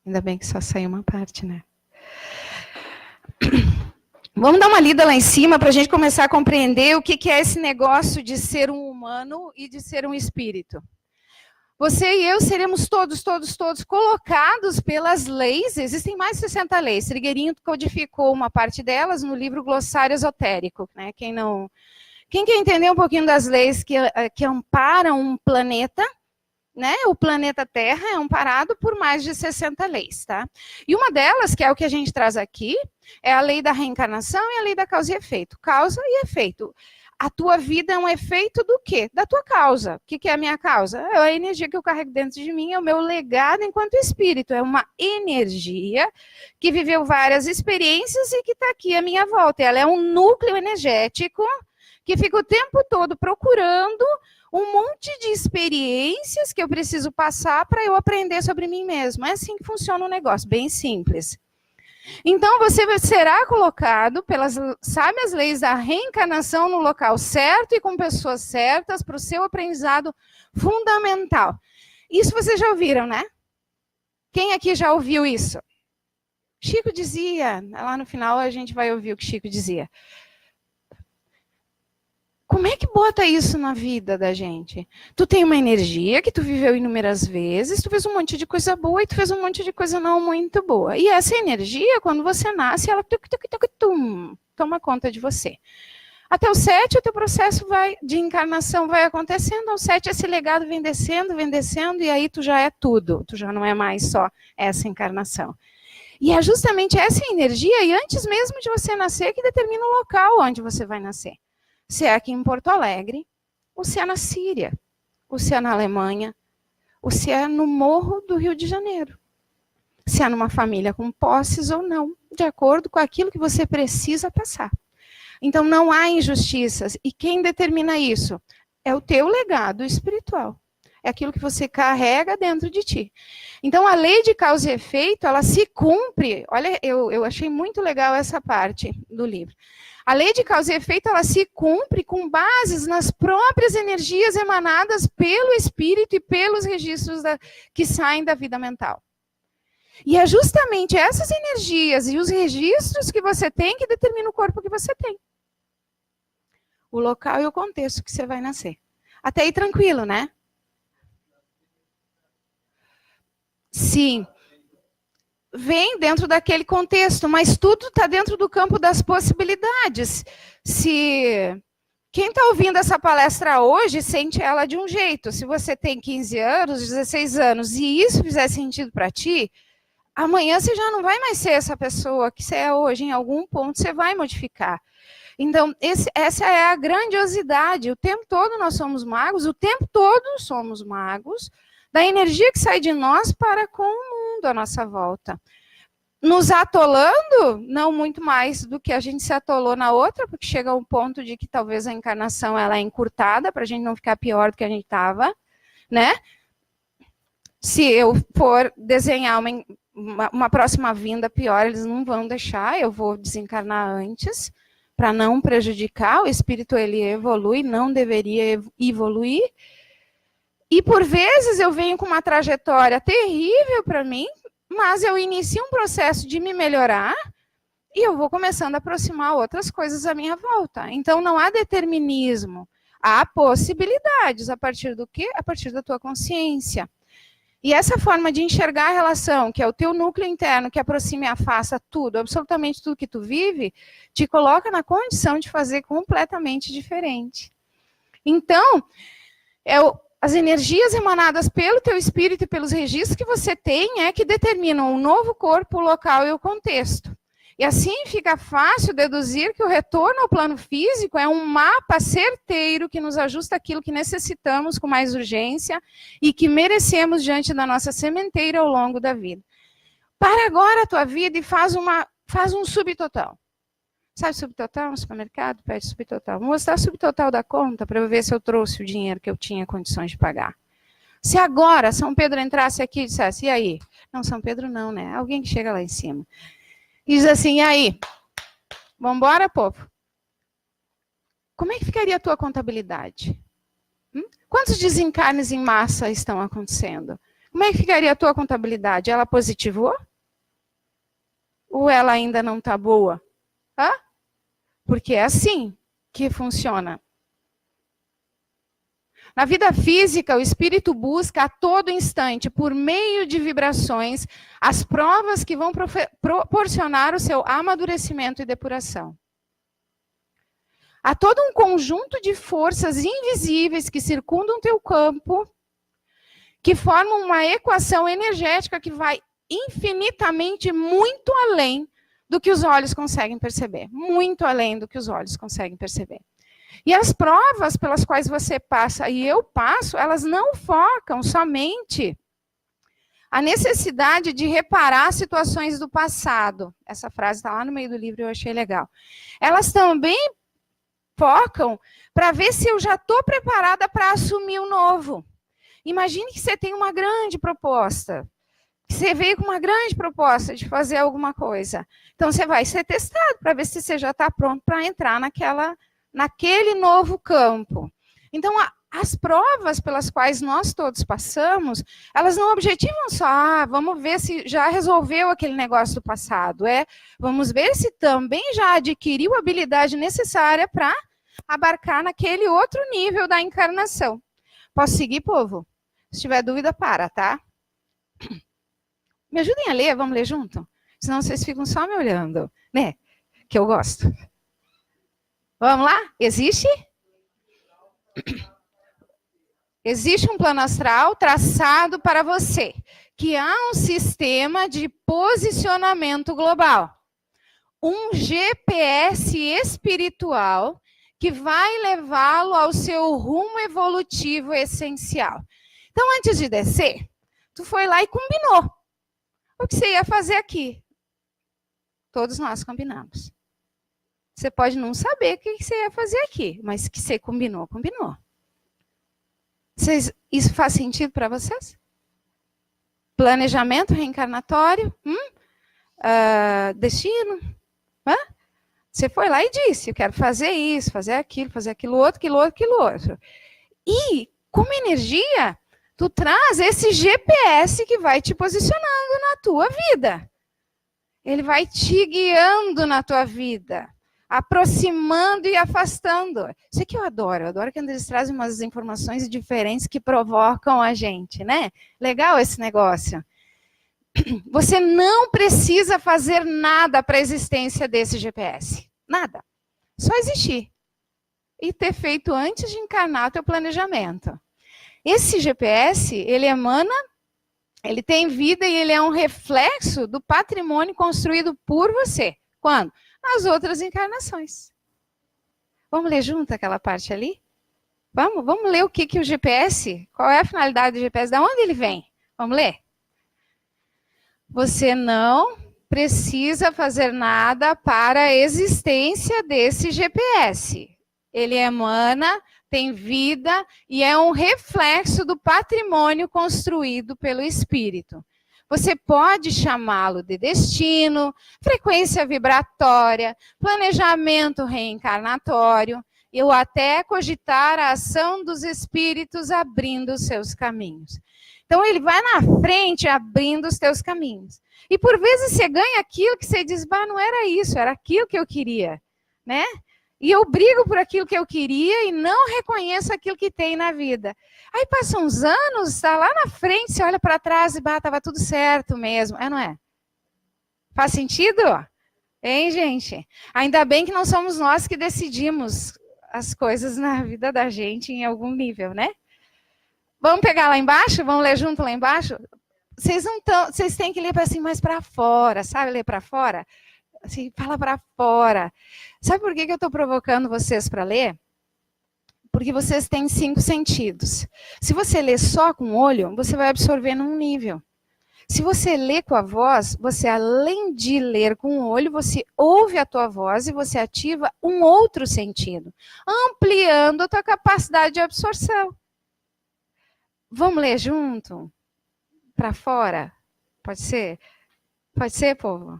Ainda bem que só saiu uma parte, né? Vamos dar uma lida lá em cima para a gente começar a compreender o que é esse negócio de ser um humano e de ser um espírito. Você e eu seremos todos colocados pelas leis, existem mais de 60 leis, Trigueirinho codificou uma parte delas no livro Glossário Esotérico, né? Quem quer entender um pouquinho das leis que amparam um planeta, né? O planeta Terra é amparado por mais de 60 leis, tá? E uma delas, que é o que a gente traz aqui, é a lei da reencarnação e a lei da causa e efeito. Causa e efeito. A tua vida é um efeito do quê? Da tua causa. O que é a minha causa? É a energia que eu carrego dentro de mim, é o meu legado enquanto espírito. É uma energia que viveu várias experiências e que está aqui à minha volta. Ela é um núcleo energético que fica o tempo todo procurando um monte de experiências que eu preciso passar para eu aprender sobre mim mesmo. É assim que funciona o negócio, bem simples. Então, você será colocado pelas sábias leis da reencarnação no local certo e com pessoas certas para o seu aprendizado fundamental. Isso vocês já ouviram, né? Quem aqui já ouviu isso? Chico dizia, lá no final a gente vai ouvir o que Chico dizia. Como é que bota isso na vida da gente? Tu tem uma energia que tu viveu inúmeras vezes, tu fez um monte de coisa boa e tu fez um monte de coisa não muito boa. E essa energia, quando você nasce, ela toma conta de você. Até o 7, o teu processo de encarnação vai acontecendo. Ao 7, esse legado vem descendo, e aí tu já é tudo. Tu já não é mais só essa encarnação. E é justamente essa energia, e antes mesmo de você nascer, que determina o local onde você vai nascer. Se é aqui em Porto Alegre, ou se é na Síria, ou se é na Alemanha, ou se é no Morro do Rio de Janeiro. Se é numa família com posses ou não, de acordo com aquilo que você precisa passar. Então, não há injustiças. E quem determina isso? É o teu legado espiritual. É aquilo que você carrega dentro de ti. Então, a lei de causa e efeito, ela se cumpre. Olha, eu achei muito legal essa parte do livro. A lei de causa e efeito, ela se cumpre com bases nas próprias energias emanadas pelo espírito e pelos registros que saem da vida mental. E é justamente essas energias e os registros que você tem que determinam o corpo que você tem. O local e o contexto que você vai nascer. Até aí tranquilo, né? Sim. Vem dentro daquele contexto, mas tudo está dentro do campo das possibilidades. Se quem está ouvindo essa palestra hoje sente ela de um jeito, se você tem 15 anos, 16 anos, e isso fizer sentido para ti, amanhã você já não vai mais ser essa pessoa que você é hoje, em algum ponto você vai modificar. Então, essa é a grandiosidade. O tempo todo nós somos magos, o tempo todo somos magos, da energia que sai de nós para com o mundo à nossa volta. Nos atolando, não muito mais do que a gente se atolou na outra, porque chega a um ponto de que talvez a encarnação ela é encurtada, para a gente não ficar pior do que a gente estava, né? Se eu for desenhar uma próxima vinda pior, eles não vão deixar, eu vou desencarnar antes, para não prejudicar, o espírito ele evolui, não deveria evoluir. E por vezes eu venho com uma trajetória terrível para mim, mas eu inicio um processo de me melhorar e eu vou começando a aproximar outras coisas à minha volta. Então não há determinismo, há possibilidades. A partir do quê? A partir da tua consciência. E essa forma de enxergar a relação, que é o teu núcleo interno, que aproxima e afasta tudo, absolutamente tudo que tu vive, te coloca na condição de fazer completamente diferente. Então, as energias emanadas pelo teu espírito e pelos registros que você tem é que determinam o novo corpo, o local e o contexto. E assim fica fácil deduzir que o retorno ao plano físico é um mapa certeiro que nos ajusta aquilo que necessitamos com mais urgência e que merecemos diante da nossa sementeira ao longo da vida. Para agora a tua vida e faz um subtotal. Sabe subtotal no supermercado? Pede subtotal. Vou mostrar o subtotal da conta para eu ver se eu trouxe o dinheiro que eu tinha condições de pagar. Se agora São Pedro entrasse aqui e dissesse, e aí? Não, São Pedro não, né? Alguém que chega lá em cima. E diz assim, e aí? Vamos embora, povo? Como é que ficaria a tua contabilidade? Quantos desencarnes em massa estão acontecendo? Como é que ficaria a tua contabilidade? Ela positivou? Ou ela ainda não está boa? Hã? Porque é assim que funciona. Na vida física, o espírito busca a todo instante, por meio de vibrações, as provas que vão proporcionar o seu amadurecimento e depuração. Há todo um conjunto de forças invisíveis que circundam teu campo, que formam uma equação energética que vai infinitamente muito além do que os olhos conseguem perceber. Muito além do que os olhos conseguem perceber. E as provas pelas quais você passa e eu passo, elas não focam somente a necessidade de reparar situações do passado. Essa frase está lá no meio do livro e eu achei legal. Elas também focam para ver se eu já estou preparada para assumir o novo. Imagine que você tem uma grande proposta. Você veio com uma grande proposta de fazer alguma coisa. Então, você vai ser testado para ver se você já está pronto para entrar naquele novo campo. Então, as provas pelas quais nós todos passamos, elas não objetivam só, vamos ver se já resolveu aquele negócio do passado. Vamos ver se também já adquiriu a habilidade necessária para abarcar naquele outro nível da encarnação. Posso seguir, povo? Se tiver dúvida, para, tá? Me ajudem a ler, vamos ler junto? Senão vocês ficam só me olhando, né? Que eu gosto. Vamos lá? Existe um plano astral traçado para você, que há um sistema de posicionamento global. Um GPS espiritual que vai levá-lo ao seu rumo evolutivo essencial. Então, antes de descer, tu foi lá e combinou o que você ia fazer aqui. Todos nós combinamos. Você pode não saber o que você ia fazer aqui, mas que você combinou, combinou. Isso faz sentido para vocês? Planejamento reencarnatório? Destino? Você foi lá e disse, eu quero fazer isso, fazer aquilo outro, aquilo outro. E, como energia, tu traz esse GPS que vai te posicionando na tua vida. Ele vai te guiando na tua vida, aproximando e afastando. Isso que eu adoro que eles trazem umas informações diferentes que provocam a gente, né? Legal esse negócio. Você não precisa fazer nada para a existência desse GPS. Nada. Só existir. E ter feito antes de encarnar o teu planejamento. Esse GPS, ele emana, ele tem vida e ele é um reflexo do patrimônio construído por você. Quando? Nas outras encarnações. Vamos ler junto aquela parte ali? Vamos ler o que o GPS, qual é a finalidade do GPS, de onde ele vem? Vamos ler? Você não precisa fazer nada para a existência desse GPS. Ele emana, tem vida e é um reflexo do patrimônio construído pelo espírito. Você pode chamá-lo de destino, frequência vibratória, planejamento reencarnatório, ou até cogitar a ação dos espíritos abrindo os seus caminhos. Então, ele vai na frente abrindo os teus caminhos. E, por vezes, você ganha aquilo que você diz, não era isso, era aquilo que eu queria, né? E eu brigo por aquilo que eu queria e não reconheço aquilo que tem na vida. Aí, passam uns anos, está lá na frente, você olha para trás e, estava tudo certo mesmo. Não é? Faz sentido? Hein, gente? Ainda bem que não somos nós que decidimos as coisas na vida da gente em algum nível, né? Vamos pegar lá embaixo? Vamos ler junto lá embaixo? Vocês têm que ler assim mais para fora, sabe? Ler para fora? Assim, fala para fora. Sabe por que eu estou provocando vocês para ler? Porque vocês têm 5 sentidos. Se você ler só com o olho, você vai absorver num nível. Se você lê com a voz, você além de ler com o olho, você ouve a tua voz e você ativa um outro sentido, ampliando a tua capacidade de absorção. Vamos ler junto? Para fora? Pode ser? Pode ser, povo?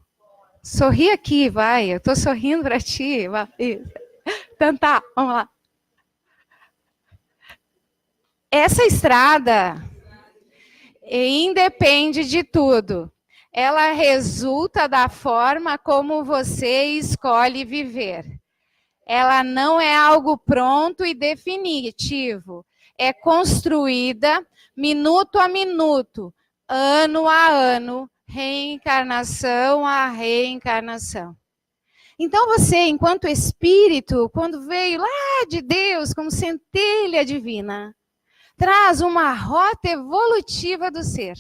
Sorri aqui, vai. Eu estou sorrindo para ti. Vai. Então tá, vamos lá. Essa estrada, E independe de tudo. Ela resulta da forma como você escolhe viver. Ela não é algo pronto e definitivo. É construída minuto a minuto, ano a ano, reencarnação a reencarnação. Então você, enquanto espírito, quando veio lá de Deus, como centelha divina, traz uma rota evolutiva do ser.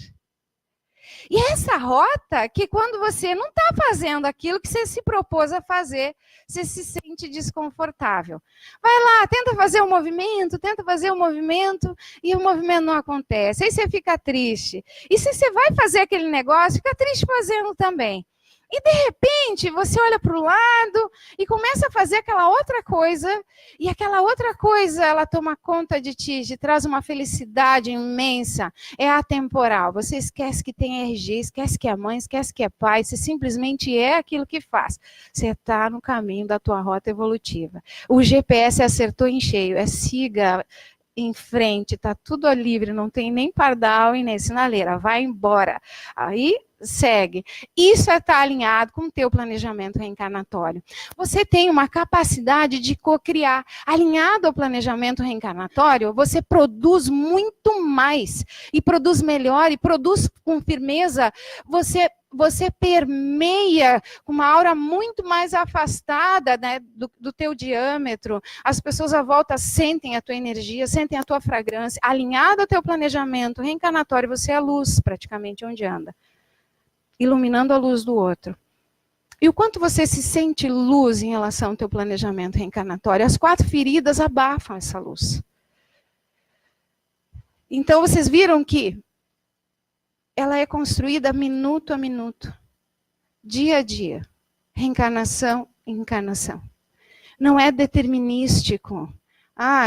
E essa rota que quando você não está fazendo aquilo que você se propôs a fazer, você se sente desconfortável. Vai lá, tenta fazer um movimento, e o movimento não acontece. Aí você fica triste. E se você vai fazer aquele negócio, fica triste fazendo também. E de repente você olha para o lado e começa a fazer aquela outra coisa, e aquela outra coisa ela toma conta de ti, te traz uma felicidade imensa, é atemporal. Você esquece que tem RG, esquece que é mãe, esquece que é pai, você simplesmente é aquilo que faz. Você está no caminho da tua rota evolutiva. O GPS acertou em cheio, siga em frente, está tudo livre, não tem nem pardal e nem sinaleira, vai embora. Aí segue. Isso é estar alinhado com o teu planejamento reencarnatório. Você tem uma capacidade de cocriar. Alinhado ao planejamento reencarnatório, você produz muito mais. E produz melhor, e produz com firmeza. Você permeia com uma aura muito mais afastada, né, do teu diâmetro. As pessoas à volta sentem a tua energia, sentem a tua fragrância. Alinhado ao teu planejamento reencarnatório, você é a luz praticamente onde anda, iluminando a luz do outro. E o quanto você se sente luz em relação ao teu planejamento reencarnatório? As 4 feridas abafam essa luz. Então vocês viram que ela é construída minuto a minuto, dia a dia, reencarnação em encarnação. Não é determinístico.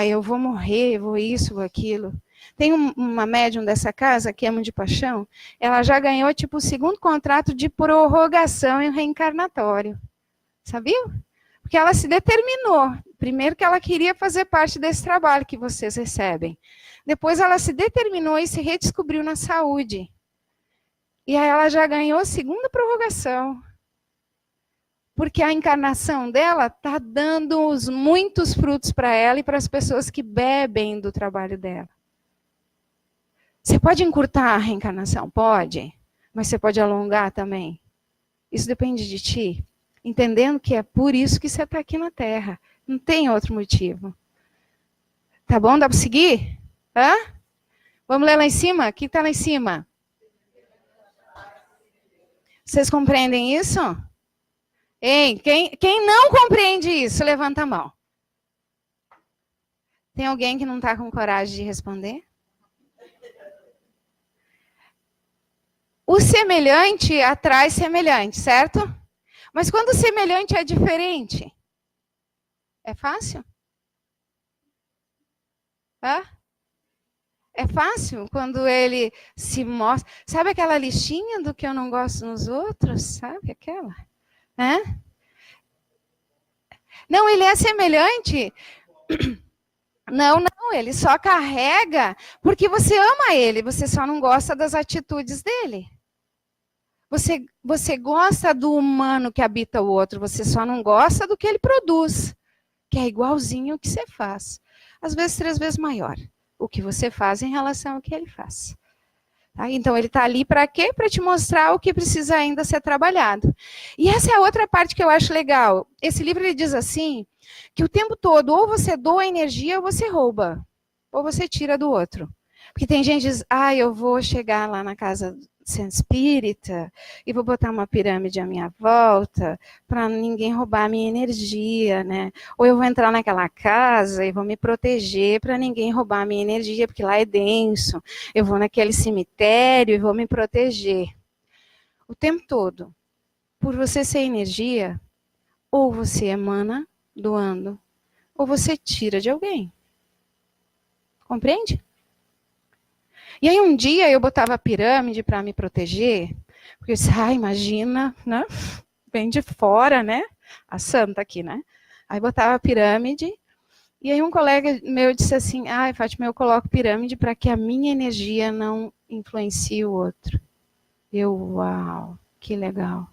Eu vou morrer, eu vou isso, vou aquilo. Tem uma médium dessa casa, que é Amo de Paixão, ela já ganhou tipo o 2º contrato de prorrogação em reencarnatório. Sabia? Porque ela se determinou. Primeiro que ela queria fazer parte desse trabalho que vocês recebem. Depois ela se determinou e se redescobriu na saúde. E aí ela já ganhou a 2ª prorrogação. Porque a encarnação dela está dando muitos frutos para ela e para as pessoas que bebem do trabalho dela. Você pode encurtar a reencarnação? Pode. Mas você pode alongar também. Isso depende de ti. Entendendo que é por isso que você está aqui na Terra. Não tem outro motivo. Tá bom? Dá para seguir? Hã? Vamos ler lá em cima? O que está lá em cima? Vocês compreendem isso? Ei, quem não compreende isso, levanta a mão. Tem alguém que não está com coragem de responder? O semelhante atrai semelhante, certo? Mas quando o semelhante é diferente, é fácil? É fácil quando ele se mostra. Sabe aquela listinha do que eu não gosto nos outros? Sabe aquela? Não, ele é semelhante. Não, ele só carrega porque você ama ele, você só não gosta das atitudes dele. Você gosta do humano que habita o outro, você só não gosta do que ele produz, que é igualzinho ao que você faz. Às vezes 3 vezes maior, o que você faz em relação ao que ele faz. Tá? Então, ele está ali para quê? Para te mostrar o que precisa ainda ser trabalhado. E essa é a outra parte que eu acho legal. Esse livro ele diz assim, que o tempo todo, ou você doa energia, ou você rouba. Ou você tira do outro. Porque tem gente que diz, eu vou chegar lá na casa do centro espírita e vou botar uma pirâmide à minha volta para ninguém roubar a minha energia, né? Ou eu vou entrar naquela casa e vou me proteger para ninguém roubar a minha energia, porque lá é denso. Eu vou naquele cemitério e vou me proteger. O tempo todo, por você ser energia, ou você emana doando, ou você tira de alguém. Compreende? E aí um dia eu botava a pirâmide para me proteger, porque eu disse, imagina, né? Vem de fora, né? A santa aqui, né? Aí botava a pirâmide E aí um colega meu disse assim, ai, Fátima, eu coloco pirâmide para que a minha energia não influencie o outro. Eu, uau, que legal.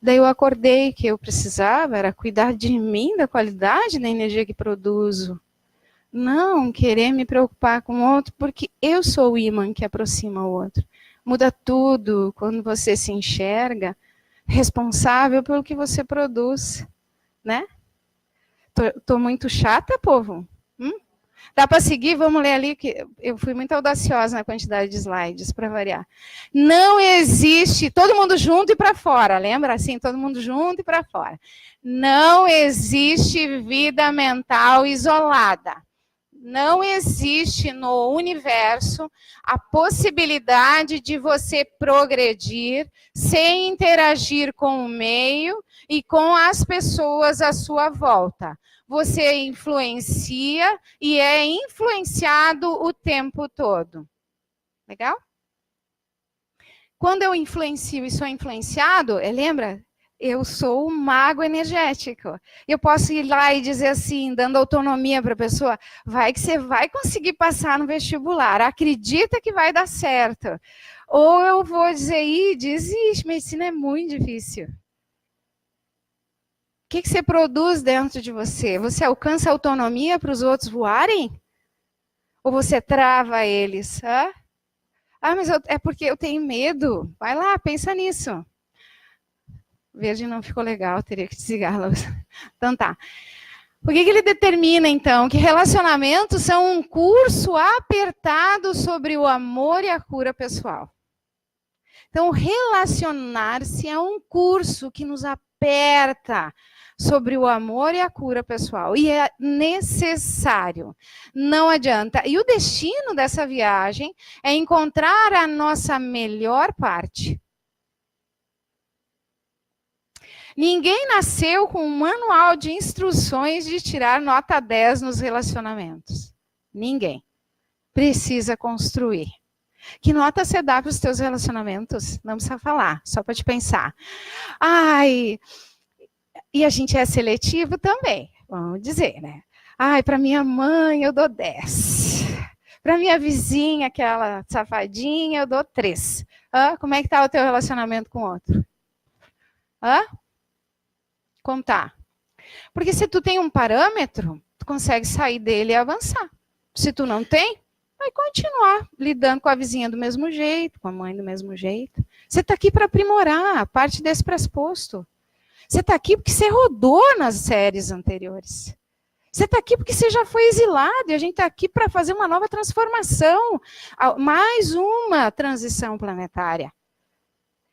Daí eu acordei que eu precisava, era cuidar de mim, da qualidade da energia que produzo. Não querer me preocupar com o outro, porque eu sou o imã que aproxima o outro. Muda tudo quando você se enxerga responsável pelo que você produz, né? Tô muito chata, povo? Dá para seguir? Vamos ler ali, que eu fui muito audaciosa na quantidade de slides, para variar. Não existe, todo mundo junto e para fora, lembra? Assim, todo mundo junto e para fora. Não existe vida mental isolada. Não existe no universo a possibilidade de você progredir sem interagir com o meio e com as pessoas à sua volta. Você influencia e é influenciado o tempo todo. Legal? Quando eu influencio e sou influenciado, lembra? Eu sou um mago energético. Eu posso ir lá e dizer assim, dando autonomia para a pessoa, vai que você vai conseguir passar no vestibular, acredita que vai dar certo. Ou eu vou dizer, desiste, medicina é muito difícil. O que você produz dentro de você? Você alcança autonomia para os outros voarem? Ou você trava eles? Mas é porque eu tenho medo. Vai lá, pensa nisso. Verde não ficou legal, teria que desligar a luz. Então tá. O que ele determina, então? Que relacionamentos são um curso apertado sobre o amor e a cura pessoal. Então, relacionar-se é um curso que nos aperta sobre o amor e a cura pessoal. E é necessário. Não adianta. E o destino dessa viagem é encontrar a nossa melhor parte. Ninguém nasceu com um manual de instruções de tirar nota 10 nos relacionamentos. Ninguém. Precisa construir. Que nota você dá para os teus relacionamentos? Não precisa falar, só para te pensar. Ai, e a gente é seletivo também, vamos dizer, né? Ai, para minha mãe eu dou 10. Para minha vizinha, aquela safadinha, eu dou 3. Como é que está o teu relacionamento com o outro? Como tá? Porque se tu tem um parâmetro, tu consegue sair dele e avançar. Se tu não tem, vai continuar lidando com a vizinha do mesmo jeito, com a mãe do mesmo jeito. Você está aqui para aprimorar, parte desse pressuposto. Você está aqui porque você rodou nas séries anteriores. Você está aqui porque você já foi exilado e a gente está aqui para fazer uma nova transformação, mais uma transição planetária.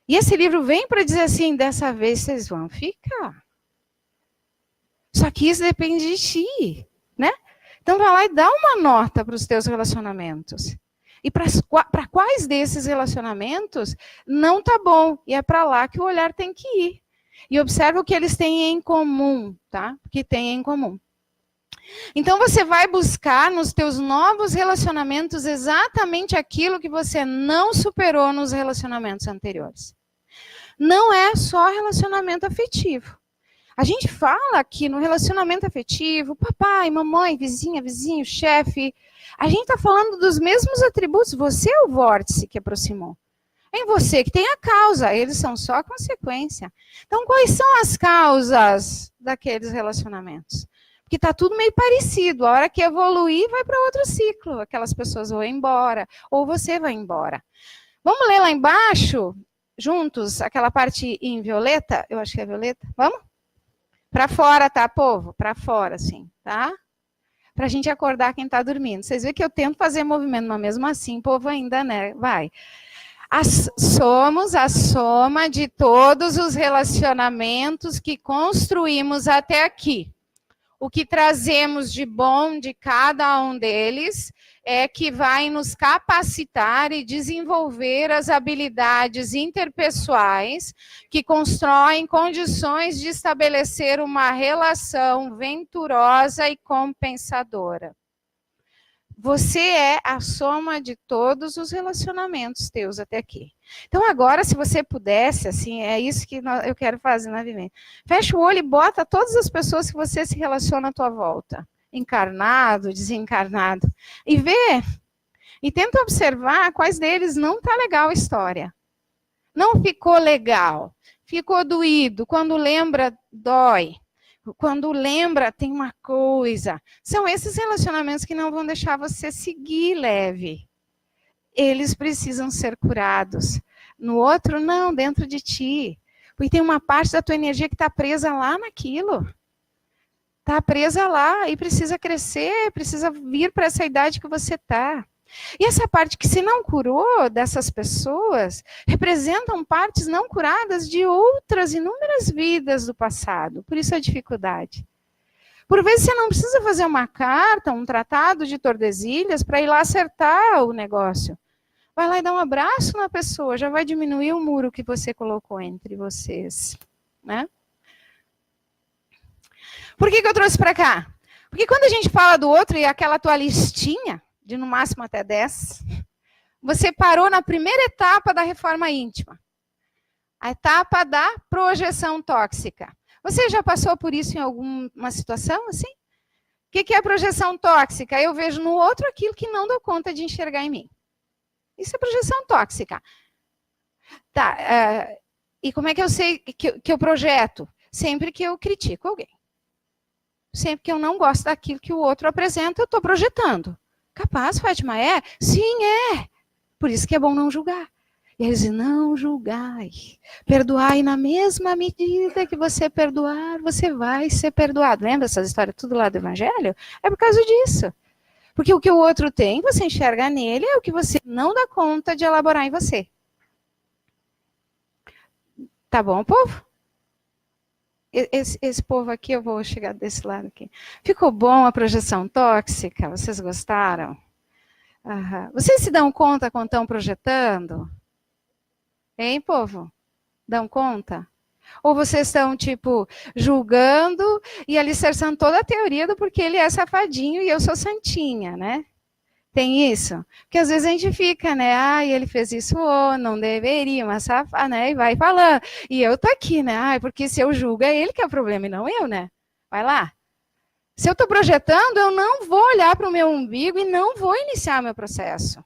E esse livro vem para dizer assim, dessa vez vocês vão ficar. Só que isso depende de ti, né? Então vai lá e dá uma nota para os teus relacionamentos. E para quais desses relacionamentos não tá bom. E é para lá que o olhar tem que ir. E observa o que eles têm em comum, tá? O que têm em comum. Então você vai buscar nos teus novos relacionamentos exatamente aquilo que você não superou nos relacionamentos anteriores. Não é só relacionamento afetivo. A gente fala aqui no relacionamento afetivo, papai, mamãe, vizinha, vizinho, chefe. A gente está falando dos mesmos atributos. Você é o vórtice que aproximou. É em você que tem a causa, eles são só a consequência. Então, quais são as causas daqueles relacionamentos? Porque está tudo meio parecido. A hora que evoluir, vai para outro ciclo. Aquelas pessoas vão embora, ou você vai embora. Vamos ler lá embaixo, juntos, aquela parte em violeta? Eu acho que é violeta. Vamos? Para fora, tá, povo? Para fora, sim, tá? Para a gente acordar quem está dormindo. Vocês veem que eu tento fazer movimento, mas mesmo assim, povo ainda, né? Vai. Somos a soma de todos os relacionamentos que construímos até aqui. O que trazemos de bom de cada um deles é que vai nos capacitar e desenvolver as habilidades interpessoais que constroem condições de estabelecer uma relação venturosa e compensadora. Você é a soma de todos os relacionamentos teus até aqui. Então, agora, se você pudesse, assim, é isso que eu quero fazer na vivência. Fecha o olho e bota todas as pessoas que você se relaciona à tua volta. encarnado, desencarnado. E vê, e tenta observar quais deles não tá legal a história. Não ficou legal, ficou doído, quando lembra, dói. Quando lembra, tem uma coisa. São esses relacionamentos que não vão deixar você seguir leve. Eles precisam ser curados. No outro, não, dentro de ti. Porque tem uma parte da tua energia que está presa lá naquilo. Está presa lá e precisa crescer, precisa vir para essa idade que você está. E essa parte que se não curou dessas pessoas, representam partes não curadas de outras inúmeras vidas do passado. Por isso a dificuldade. Por vezes você não precisa fazer uma carta, um tratado de Tordesilhas para ir lá acertar o negócio. Vai lá e dá um abraço na pessoa, já vai diminuir o muro que você colocou entre vocês. Né? Por que eu trouxe para cá? Porque quando a gente fala do outro e aquela tua listinha, de no máximo até 10, você parou na primeira etapa da reforma íntima. A etapa da projeção tóxica. Você já passou por isso em alguma situação assim? O que é a projeção tóxica? Eu vejo no outro aquilo que não dou conta de enxergar em mim. Isso é projeção tóxica. Tá, e como é que eu sei que eu projeto? Sempre que eu critico alguém. Sempre que eu não gosto daquilo que o outro apresenta, eu estou projetando. Capaz, Fátima, é? Sim, é. Por isso que é bom não julgar. E eles dizem, não julgai. Perdoai na mesma medida que você perdoar, você vai ser perdoado. Lembra essas histórias tudo lá do Evangelho? É por causa disso. Porque o que o outro tem, você enxerga nele, é o que você não dá conta de elaborar em você. Tá bom, povo? Esse povo aqui, eu vou chegar desse lado aqui. Ficou bom a projeção tóxica? Vocês gostaram? Aham. Vocês se dão conta quando estão projetando? Hein, povo? Dão conta? Ou vocês estão, tipo, julgando e alicerçando toda a teoria do porque ele é safadinho e eu sou santinha, né? Tem isso? Porque às vezes a gente fica, né? Ai, ele fez isso, não deveria, mas safado, né? E vai falando. E eu tô aqui, né? Ai, porque se eu julgo é ele que é o problema e não eu, né? Vai lá. Se eu tô projetando, eu não vou olhar para o meu umbigo e não vou iniciar meu processo.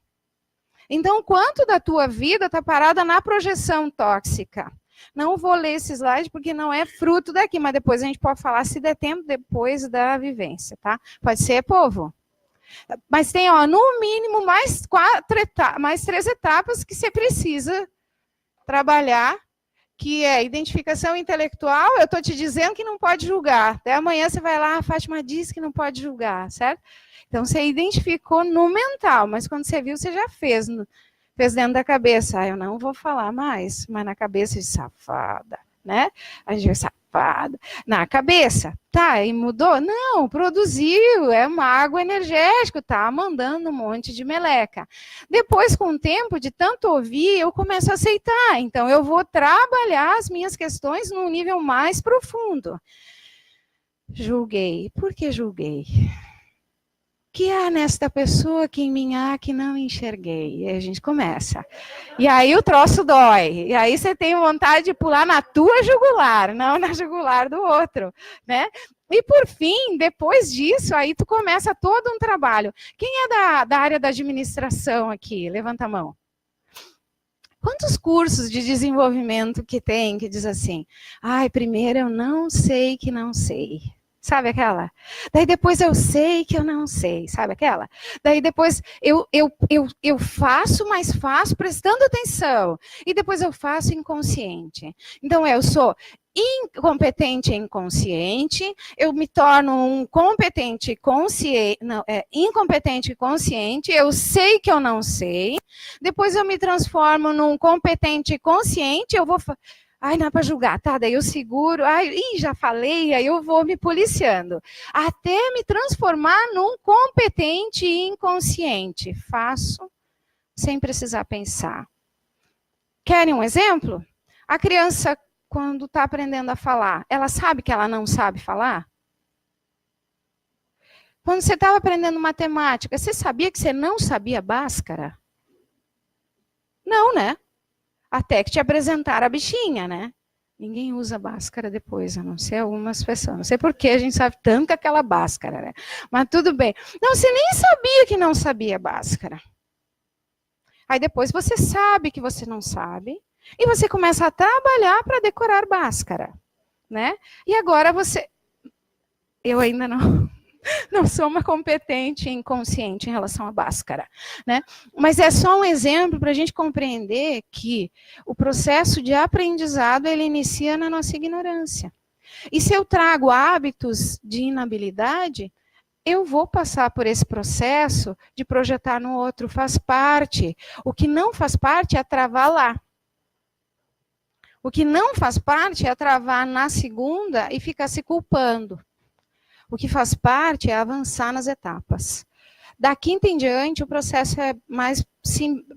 Então, quanto da tua vida está parada na projeção tóxica? Não vou ler esse slide porque não é fruto daqui, mas depois a gente pode falar se der tempo depois da vivência, tá? Pode ser, povo? Mas tem, ó, no mínimo, mais 3 etapas que você precisa trabalhar, que é identificação intelectual. Eu estou te dizendo que não pode julgar. Até amanhã você vai lá, a Fátima diz que não pode julgar, certo? Então, você identificou no mental, mas quando você viu, você já fez dentro da cabeça. Ah, eu não vou falar mais, mas na cabeça de safada, né? A gente safada. Na cabeça, tá, e mudou? Não, produziu, é uma água energética, tá mandando um monte de meleca. Depois, com o tempo de tanto ouvir, eu começo a aceitar. Então, eu vou trabalhar as minhas questões num nível mais profundo. Julguei. Por que julguei? Que há nesta pessoa que em mim há que não enxerguei? E aí a gente começa. E aí o troço dói. E aí você tem vontade de pular na tua jugular, não na jugular do outro, né? E por fim, depois disso, aí tu começa todo um trabalho. Quem é da área da administração aqui? Levanta a mão. Quantos cursos de desenvolvimento que tem que diz assim, ai, primeiro eu não sei que não sei. Sabe aquela? Daí depois eu sei que eu não sei, sabe aquela? Daí depois eu faço, mas faço prestando atenção. E depois eu faço inconsciente. Então eu sou incompetente e inconsciente, eu me torno um competente consciente, não, incompetente e consciente, eu sei que eu não sei. Depois eu me transformo num competente consciente, eu vou... Ai, não é para julgar, tá? Daí eu seguro, ai, já falei, aí eu vou me policiando. Até me transformar num competente e inconsciente. Faço sem precisar pensar. Querem um exemplo? A criança, quando está aprendendo a falar, ela sabe que ela não sabe falar? Quando você estava aprendendo matemática, você sabia que você não sabia Bhaskara? Não, né? Até que te apresentaram a bichinha, né? Ninguém usa Bhaskara depois, a não ser algumas pessoas. Não sei por que a gente sabe tanto que aquela Bhaskara, né? Mas tudo bem. Não, você nem sabia que não sabia Bhaskara. Aí depois você sabe que você não sabe, e você começa a trabalhar para decorar Bhaskara, né? E agora você... Eu ainda não sou uma competente e inconsciente em relação a Bhaskara, né? Mas é só um exemplo para a gente compreender que o processo de aprendizado, ele inicia na nossa ignorância. E se eu trago hábitos de inabilidade, eu vou passar por esse processo de projetar no outro, faz parte. O que não faz parte é travar lá. O que não faz parte é travar na segunda e ficar se culpando. O que faz parte é avançar nas etapas. Da quinta em diante, o processo é mais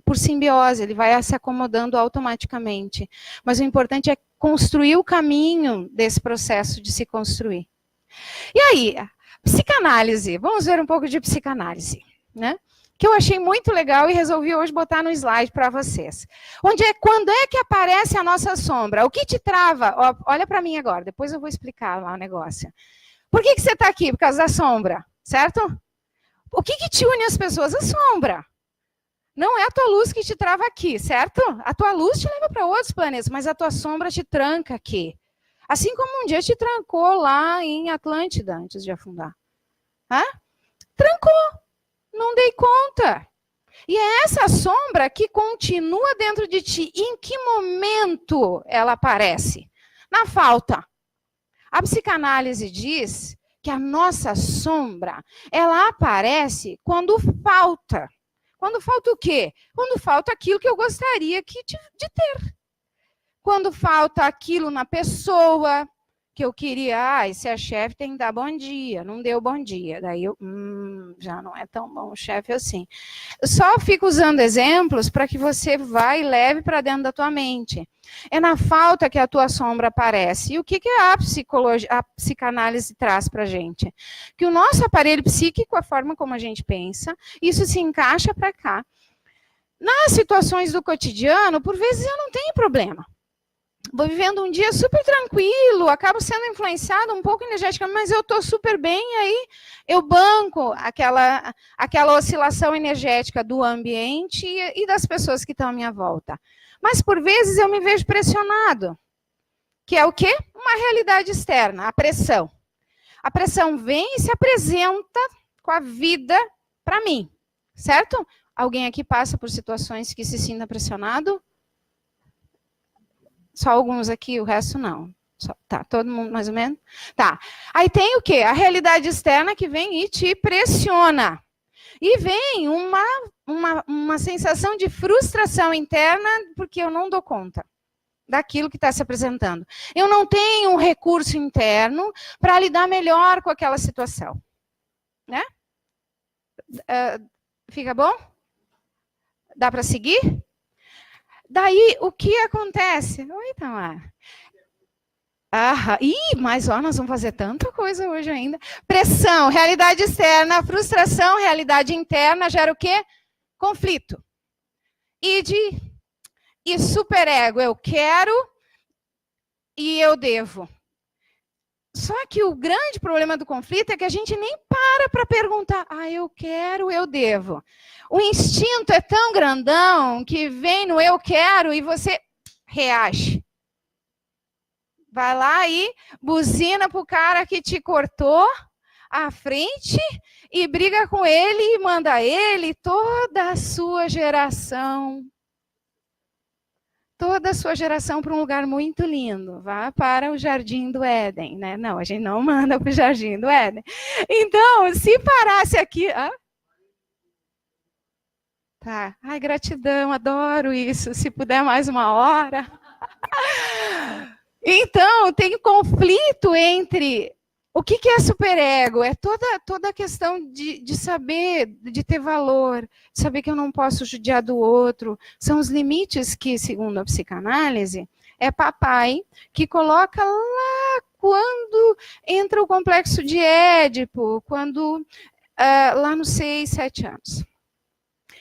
por simbiose, ele vai se acomodando automaticamente. Mas o importante é construir o caminho desse processo de se construir. E aí, psicanálise. Vamos ver um pouco de psicanálise, né? Que eu achei muito legal e resolvi hoje botar no slide para vocês. Quando é que aparece a nossa sombra? O que te trava? Ó, olha para mim agora, depois eu vou explicar lá o negócio. Por que você está aqui? Por causa da sombra, certo? O que te une as pessoas? A sombra. Não é a tua luz que te trava aqui, certo? A tua luz te leva para outros planetas, mas a tua sombra te tranca aqui. Assim como um dia te trancou lá em Atlântida, antes de afundar. Hã? Trancou. Não dei conta. E é essa sombra que continua dentro de ti. Em que momento ela aparece? Na falta. A psicanálise diz que a nossa sombra, ela aparece quando falta. Quando falta o quê? Quando falta aquilo que eu gostaria de ter. Quando falta aquilo na pessoa que eu queria, esse é chefe, tem que dar bom dia, não deu bom dia. Daí eu, já não é tão bom o chefe assim. Eu só fico usando exemplos para que você vá e leve para dentro da tua mente. É na falta que a tua sombra aparece. E o que a psicanálise traz para a gente? Que o nosso aparelho psíquico, a forma como a gente pensa, isso se encaixa para cá. Nas situações do cotidiano, por vezes eu não tenho problema. Vou vivendo um dia super tranquilo, acabo sendo influenciado um pouco energeticamente, mas eu estou super bem, aí eu banco aquela oscilação energética do ambiente e das pessoas que estão à minha volta. Mas, por vezes, eu me vejo pressionado, que é o quê? Uma realidade externa, a pressão. A pressão vem e se apresenta com a vida para mim, certo? Alguém aqui passa por situações que se sinta pressionado? Só alguns aqui, o resto não. Tá, todo mundo mais ou menos? Tá. Aí tem o quê? A realidade externa que vem e te pressiona. E vem uma sensação de frustração interna, porque eu não dou conta daquilo que está se apresentando. Eu não tenho um recurso interno para lidar melhor com aquela situação. Né? Fica bom? Dá para seguir? Daí, o que acontece? Oi, Tamara. Mas ó, nós vamos fazer tanta coisa hoje ainda. Pressão, realidade externa, frustração, realidade interna, gera o quê? Conflito. E superego, eu quero e eu devo. Só que o grande problema do conflito é que a gente nem para perguntar, eu quero, eu devo. O instinto é tão grandão que vem no eu quero e você reage. Vai lá e buzina pro cara que te cortou à frente e briga com ele e manda ele toda a sua geração. Toda a sua geração para um lugar muito lindo. Vá para o Jardim do Éden, né? Não, a gente não manda para o Jardim do Éden. Então, se parasse aqui... Tá. Ai, gratidão, adoro isso. Se puder mais uma hora... Então, tem conflito entre o que é superego? É toda a questão de saber, de ter valor, de saber que eu não posso judiar do outro. São os limites que, segundo a psicanálise, é papai que coloca lá quando entra o complexo de Édipo, quando lá nos 6, 7 anos.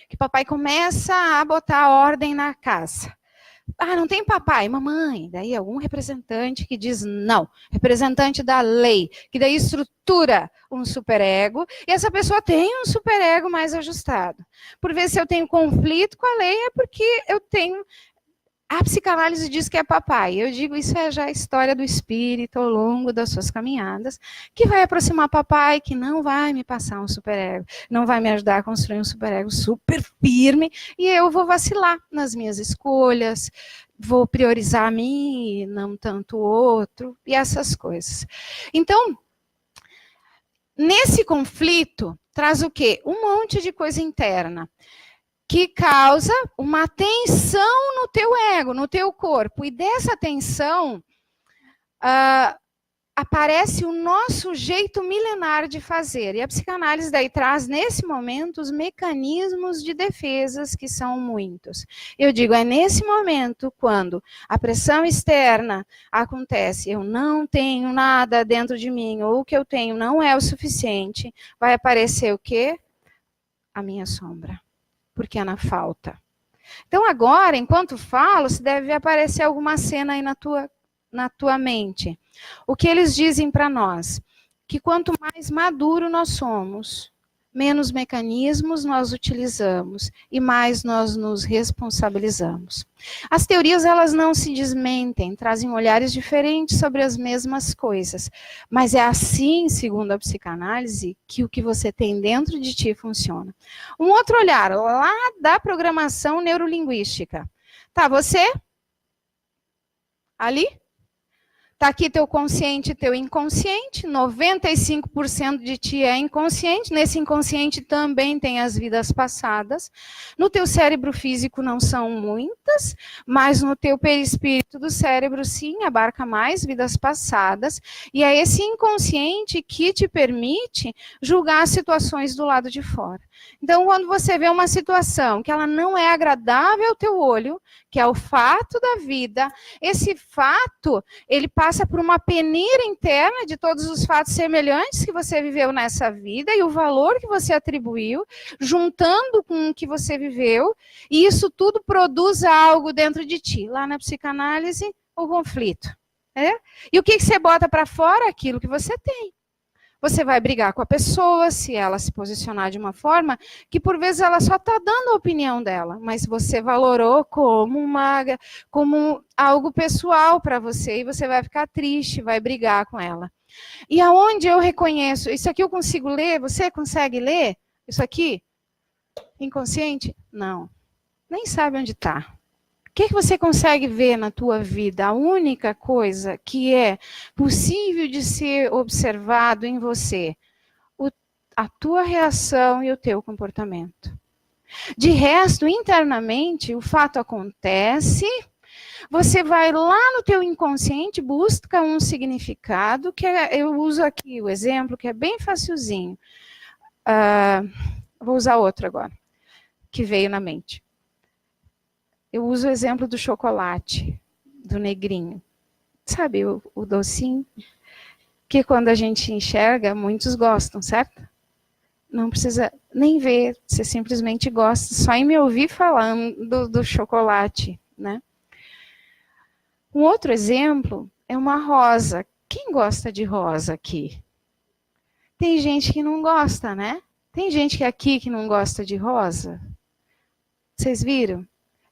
Que papai começa a botar ordem na casa. não tem papai, mamãe. Daí algum representante que diz não. Representante da lei, que daí estrutura um superego, e essa pessoa tem um superego mais ajustado. Por vezes, se eu tenho conflito com a lei, é porque eu tenho... A psicanálise diz que é papai. Eu digo, isso é já a história do espírito ao longo das suas caminhadas, que vai aproximar papai, que não vai me passar um superego, não vai me ajudar a construir um superego super firme, e eu vou vacilar nas minhas escolhas, vou priorizar a mim e não tanto o outro, e essas coisas. Então, nesse conflito, traz o quê? Um monte de coisa interna, que causa uma tensão no teu ego, no teu corpo. E dessa tensão, aparece o nosso jeito milenar de fazer. E a psicanálise daí traz, nesse momento, os mecanismos de defesas, que são muitos. Eu digo, é nesse momento, quando a pressão externa acontece, eu não tenho nada dentro de mim, ou o que eu tenho não é o suficiente, vai aparecer o quê? A minha sombra. Porque é na falta. Então, agora, enquanto falo, se deve aparecer alguma cena aí na tua mente. O que eles dizem para nós? Que quanto mais maduro nós somos, menos mecanismos nós utilizamos e mais nós nos responsabilizamos. As teorias, elas não se desmentem, trazem olhares diferentes sobre as mesmas coisas, mas é assim, segundo a psicanálise, que o que você tem dentro de ti funciona. Um outro olhar, lá da programação neurolinguística. Tá, você? Ali? Está aqui teu consciente e teu inconsciente, 95% de ti é inconsciente, nesse inconsciente também tem as vidas passadas. No teu cérebro físico não são muitas, mas no teu perispírito do cérebro sim, abarca mais vidas passadas, e é esse inconsciente que te permite julgar as situações do lado de fora. Então, quando você vê uma situação que ela não é agradável ao teu olho, que é o fato da vida, esse fato, ele passa por uma peneira interna de todos os fatos semelhantes que você viveu nessa vida e o valor que você atribuiu, juntando com o que você viveu, e isso tudo produz algo dentro de ti. Lá na psicanálise, o conflito. E o que você bota para fora? Aquilo que você tem. Você vai brigar com a pessoa, se ela se posicionar de uma forma que, por vezes, ela só está dando a opinião dela, mas você valorou como algo pessoal para você, e você vai ficar triste, vai brigar com ela. E aonde eu reconheço? Isso aqui eu consigo ler? Você consegue ler? Isso aqui? Inconsciente? Não. Nem sabe onde está. O que você consegue ver na tua vida? A única coisa que é possível de ser observado em você, a tua reação e o teu comportamento. De resto, internamente, o fato acontece, você vai lá no teu inconsciente, busca um significado, que eu uso aqui o exemplo, que é bem facilzinho. Vou usar outro agora, que veio na mente. Eu uso o exemplo do chocolate, do negrinho. Sabe, o docinho? Que quando a gente enxerga, muitos gostam, certo? Não precisa nem ver, você simplesmente gosta, só em me ouvir falando do chocolate, né? Um outro exemplo é uma rosa. Quem gosta de rosa aqui? Tem gente que não gosta, né? Tem gente aqui que não gosta de rosa. Vocês viram?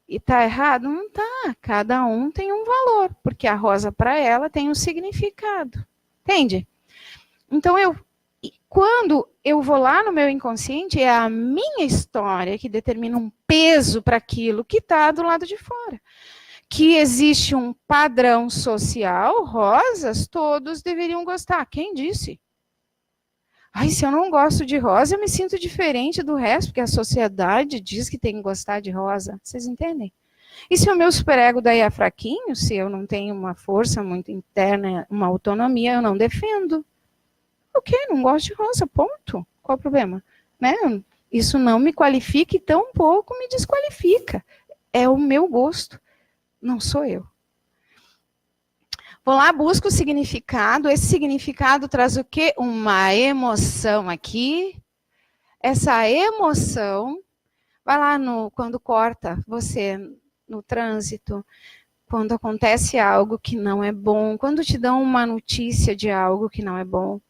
E está errado? Não está. Cada um tem um valor, porque a rosa para ela tem um significado. Entende? Então, quando eu vou lá no meu inconsciente, é a minha história que determina um peso para aquilo que está do lado de fora. Que existe um padrão social, rosas, todos deveriam gostar. Quem disse? Ai, se eu não gosto de rosa, eu me sinto diferente do resto, porque a sociedade diz que tem que gostar de rosa. Vocês entendem? E se o meu superego daí é fraquinho, se eu não tenho uma força muito interna, uma autonomia, eu não defendo. Ok, não gosto de rosa, ponto. Qual o problema? Né? Isso não me qualifica e tão pouco me desqualifica. É o meu gosto, não sou eu. Vou lá, busco o significado. Esse significado traz o quê? Uma emoção aqui. Essa emoção, vai lá quando corta você no trânsito, quando acontece algo que não é bom, quando te dão uma notícia de algo que não é bom.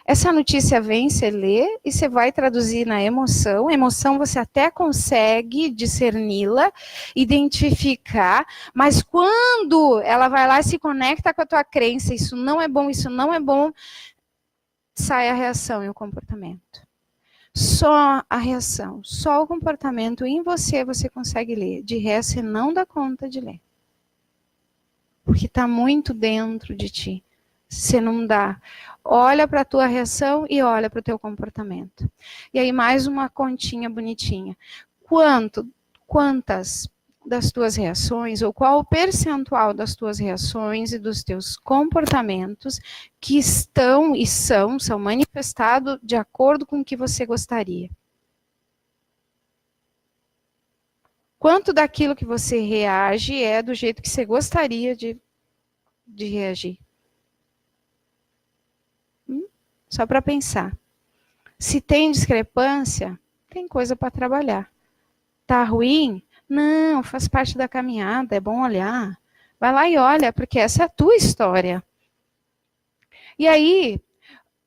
Essa notícia vem, você lê e você vai traduzir na emoção. A emoção você até consegue discerni-la, identificar, mas quando ela vai lá e se conecta com a tua crença, isso não é bom, sai a reação e o comportamento. Só a reação, só o comportamento em você consegue ler. De resto, você não dá conta de ler. Porque está muito dentro de ti. Você não dá. Olha para a tua reação e olha para o teu comportamento. E aí mais uma continha bonitinha. Quantas das tuas reações, ou qual o percentual das tuas reações e dos teus comportamentos que estão e são manifestados de acordo com o que você gostaria? Quanto daquilo que você reage é do jeito que você gostaria de reagir? Só para pensar. Se tem discrepância, tem coisa para trabalhar. Tá ruim? Não, faz parte da caminhada, é bom olhar. Vai lá e olha, porque essa é a tua história. E aí,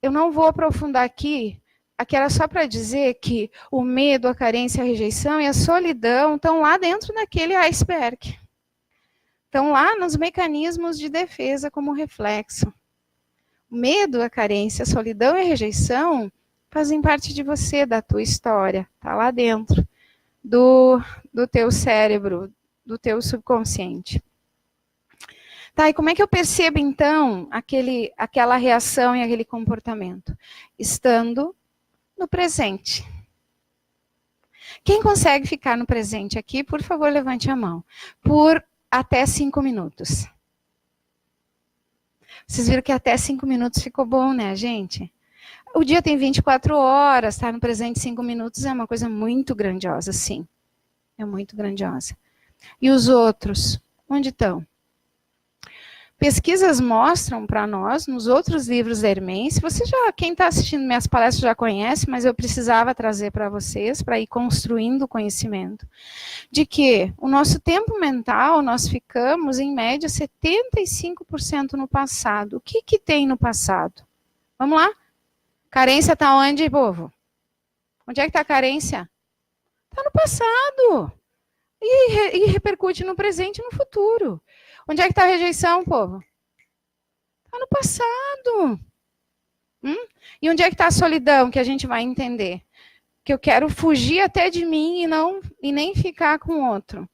eu não vou aprofundar aqui era só para dizer que o medo, a carência, a rejeição e a solidão estão lá dentro daquele iceberg. Estão lá nos mecanismos de defesa como reflexo. O medo, a carência, a solidão e a rejeição fazem parte de você, da tua história. Está lá dentro do teu cérebro, do teu subconsciente. Tá, e como é que eu percebo, então, aquela reação e aquele comportamento? Estando no presente. Quem consegue ficar no presente aqui, por favor, levante a mão. Por até 5 minutos. Vocês viram que até 5 minutos ficou bom, né, gente? O dia tem 24 horas, estar no presente 5 minutos é uma coisa muito grandiosa, sim. É muito grandiosa. E os outros, onde estão? Pesquisas mostram para nós, nos outros livros da Hermence, quem está assistindo minhas palestras já conhece, mas eu precisava trazer para vocês, para ir construindo o conhecimento, de que o nosso tempo mental, nós ficamos, em média, 75% no passado. O que tem no passado? Vamos lá? Carência está onde, povo? Onde é que está a carência? Está no passado. E repercute no presente e no futuro. Onde é que está a rejeição, povo? Está no passado. E onde é que está a solidão, que a gente vai entender? Que eu quero fugir até de mim e nem ficar com outro.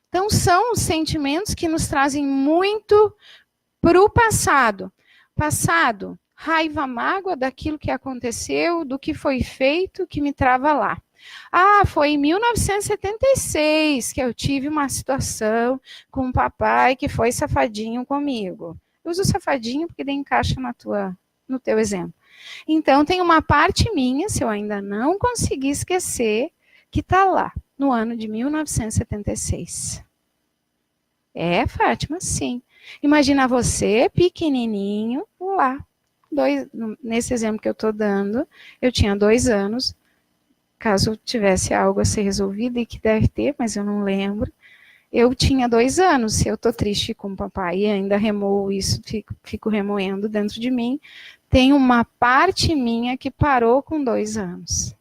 Então, são os sentimentos que nos trazem muito para o passado. Passado, raiva, mágoa daquilo que aconteceu, do que foi feito, que me trava lá. Ah, foi em 1976 que eu tive uma situação com um papai que foi safadinho comigo. Eu uso safadinho porque daí encaixa no teu exemplo. Então, tem uma parte minha, se eu ainda não consegui esquecer, que está lá, no ano de 1976. É, Fátima, sim. Imagina você, pequenininho, lá. Nesse exemplo que eu estou dando, eu tinha 2 anos, caso tivesse algo a ser resolvido, e que deve ter, mas eu não lembro. Eu tinha 2 anos, se eu estou triste com o papai e ainda remoo isso, fico remoendo dentro de mim, tem uma parte minha que parou com 2 anos.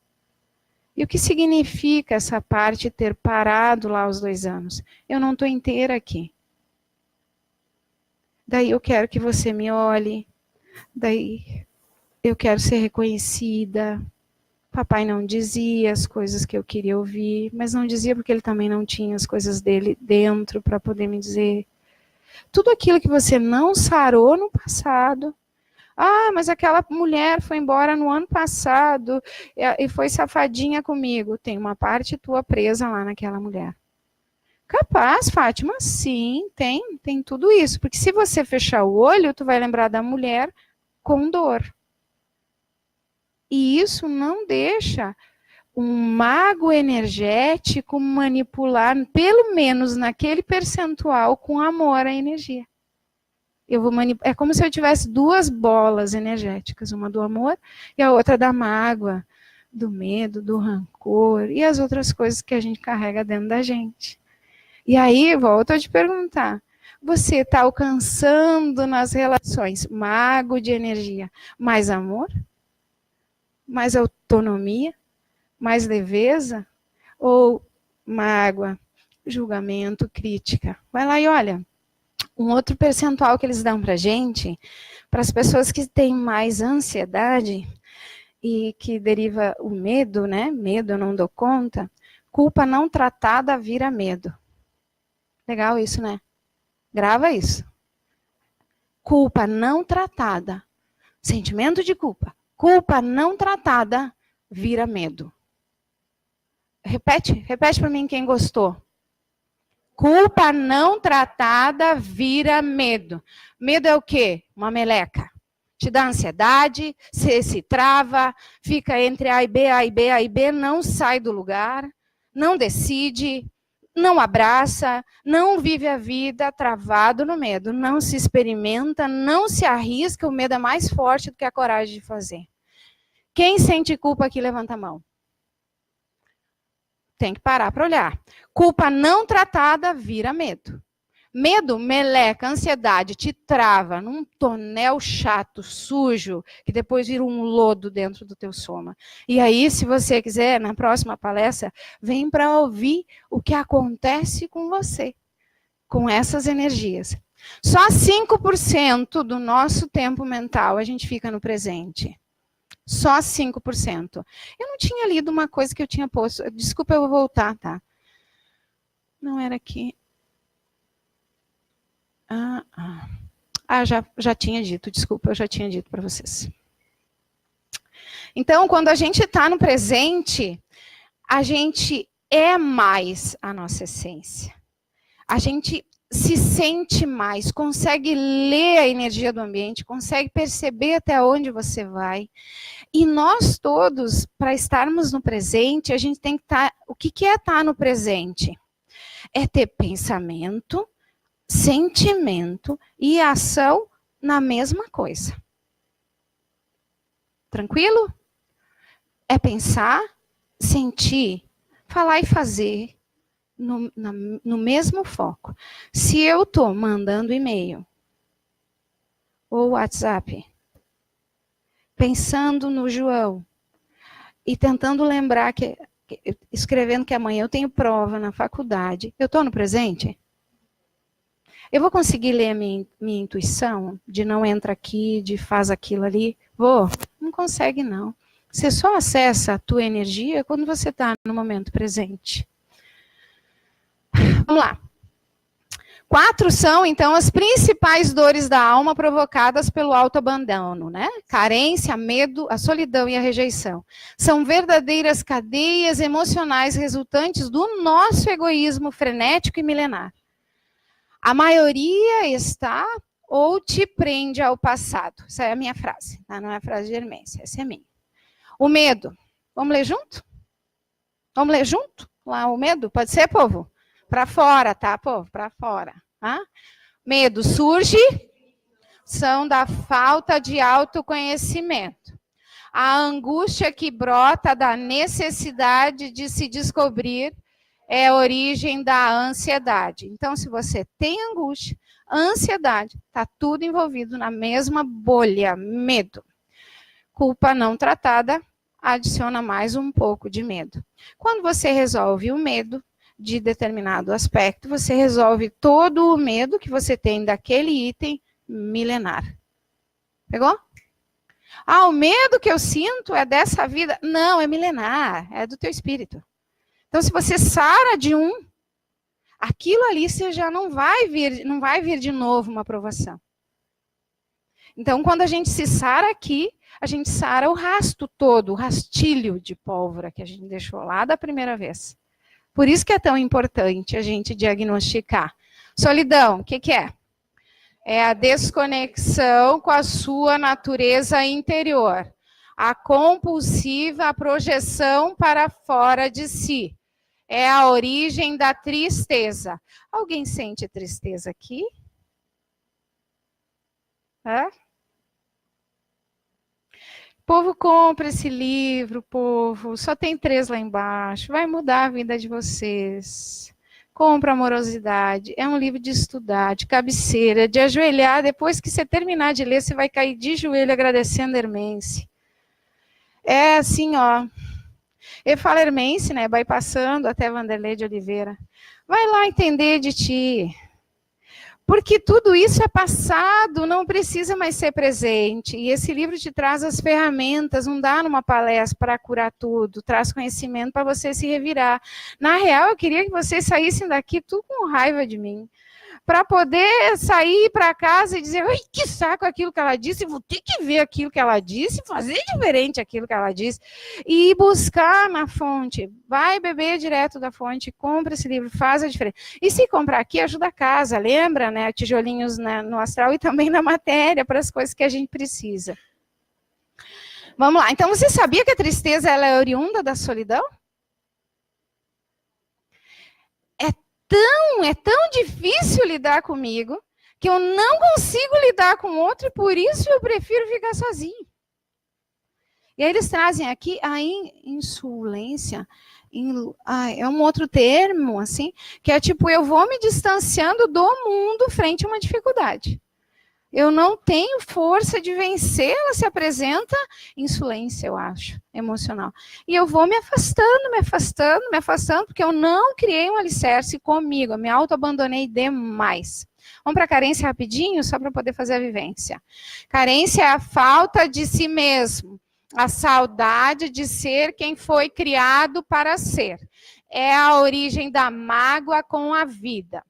E o que significa essa parte ter parado lá aos 2 anos? Eu não estou inteira aqui. Daí eu quero que você me olhe, daí eu quero ser reconhecida. Papai não dizia as coisas que eu queria ouvir, mas não dizia porque ele também não tinha as coisas dele dentro para poder me dizer. Tudo aquilo que você não sarou no passado. Ah, mas aquela mulher foi embora no ano passado e foi safadinha comigo. Tem uma parte tua presa lá naquela mulher. Capaz, Fátima, sim, tem tudo isso. Porque se você fechar o olho, tu vai lembrar da mulher com dor. E isso não deixa um mago energético manipular, pelo menos naquele percentual, com amor à energia. É como se eu tivesse 2 bolas energéticas, uma do amor e a outra da mágoa, do medo, do rancor e as outras coisas que a gente carrega dentro da gente. E aí, volto a te perguntar, você está alcançando nas relações mago de energia mais amor? Mais autonomia? Mais leveza? Ou mágoa, julgamento, crítica? Vai lá e olha. Um outro percentual que eles dão para gente, para as pessoas que têm mais ansiedade e que deriva o medo, né? Medo, eu não dou conta. Culpa não tratada vira medo. Legal isso, né? Grava isso. Culpa não tratada. Sentimento de culpa. Culpa não tratada vira medo. Repete para mim quem gostou. Culpa não tratada vira medo. Medo é o quê? Uma meleca. Te dá ansiedade, você se trava, fica entre A e B, A e B, A e B, não sai do lugar, não decide, não abraça, não vive a vida travado no medo, não se experimenta, não se arrisca, o medo é mais forte do que a coragem de fazer. Quem sente culpa aqui, levanta a mão. Tem que parar para olhar. Culpa não tratada vira medo. Medo, meleca, ansiedade, te trava num tonel chato, sujo, que depois vira um lodo dentro do teu soma. E aí, se você quiser, na próxima palestra, vem para ouvir o que acontece com você, com essas energias. Só 5% do nosso tempo mental a gente fica no presente. Só 5%. Eu não tinha lido uma coisa que eu tinha posto. Desculpa, eu vou voltar, tá? Não era aqui. Já tinha dito, desculpa, eu já tinha dito para vocês. Então, quando a gente está no presente, a gente é mais a nossa essência. A gente se sente mais, consegue ler a energia do ambiente, consegue perceber até onde você vai. E nós todos, para estarmos no presente, a gente tem que estar... O que é estar no presente? É ter pensamento, sentimento e ação na mesma coisa. Tranquilo? É pensar, sentir, falar e fazer no mesmo foco. Se eu estou mandando e-mail ou WhatsApp, pensando no João e tentando lembrar escrevendo que amanhã eu tenho prova na faculdade, eu estou no presente? Eu vou conseguir ler a minha intuição de não entra aqui, de faz aquilo ali? Vou? Não consegue, não. Você só acessa a tua energia quando você está no momento presente. Vamos lá. 4 são, então, as principais dores da alma provocadas pelo autoabandono, né? Carência, medo, a solidão e a rejeição. São verdadeiras cadeias emocionais resultantes do nosso egoísmo frenético e milenar. A maioria está ou te prende ao passado. Essa é a minha frase, tá? Não é a frase de Hermência, essa é minha. O medo. Vamos ler junto? Vamos ler junto? Lá o medo? Pode ser, povo? Para fora, tá, povo? Para fora. Tá? Medo surge, são da falta de autoconhecimento. A angústia que brota da necessidade de se descobrir é a origem da ansiedade. Então, se você tem angústia, ansiedade, está tudo envolvido na mesma bolha, medo. Culpa não tratada adiciona mais um pouco de medo. Quando você resolve o medo de determinado aspecto, você resolve todo o medo que você tem daquele item milenar. Pegou? Ah, o medo que eu sinto é dessa vida. Não, é milenar, é do teu espírito. Então, se você sara de um, aquilo ali você já não vai vir de novo uma aprovação. Então, quando a gente se sara aqui, a gente sara o rasto todo, o rastilho de pólvora que a gente deixou lá da primeira vez. Por isso que é tão importante a gente diagnosticar. Solidão, o que é? É a desconexão com a sua natureza interior. A compulsiva projeção para fora de si. É a origem da tristeza. Alguém sente tristeza aqui? Hã? Povo, compra esse livro, povo. Só tem 3 lá embaixo. Vai mudar a vida de vocês. compra Amorosidade. É um livro de estudar, de cabeceira, de ajoelhar. Depois que você terminar de ler, você vai cair de joelho agradecendo Hermence. É assim, ó. Eu falo Hermence, né? Vai passando até Vanderlei de Oliveira. Vai lá entender de ti. Porque tudo isso é passado, não precisa mais ser presente. E esse livro te traz as ferramentas, não dá numa palestra para curar tudo, traz conhecimento para você se revirar. Na real, eu queria que vocês saíssem daqui tudo com raiva de mim. Para poder sair para casa e dizer, ai, que saco aquilo que ela disse, vou ter que ver aquilo que ela disse, fazer diferente aquilo que ela disse, e buscar na fonte. Vai beber direto da fonte, compra esse livro, faz a diferença. E se comprar aqui, ajuda a casa, lembra, né? Tijolinhos no astral e também na matéria, para as coisas que a gente precisa. Vamos lá. Então, você sabia que a tristeza ela é oriunda da solidão? É tão difícil lidar comigo que eu não consigo lidar com o outro e por isso eu prefiro ficar sozinho. E aí eles trazem aqui a insulência, é um outro termo, assim, que é tipo, eu vou me distanciando do mundo frente a uma dificuldade. Eu não tenho força de vencer, ela se apresenta insolência, eu acho, emocional. E eu vou me afastando, porque eu não criei um alicerce comigo, eu me auto-abandonei demais. Vamos para a carência rapidinho, só para poder fazer a vivência. Carência é a falta de si mesmo, a saudade de ser quem foi criado para ser. É a origem da mágoa com a vida.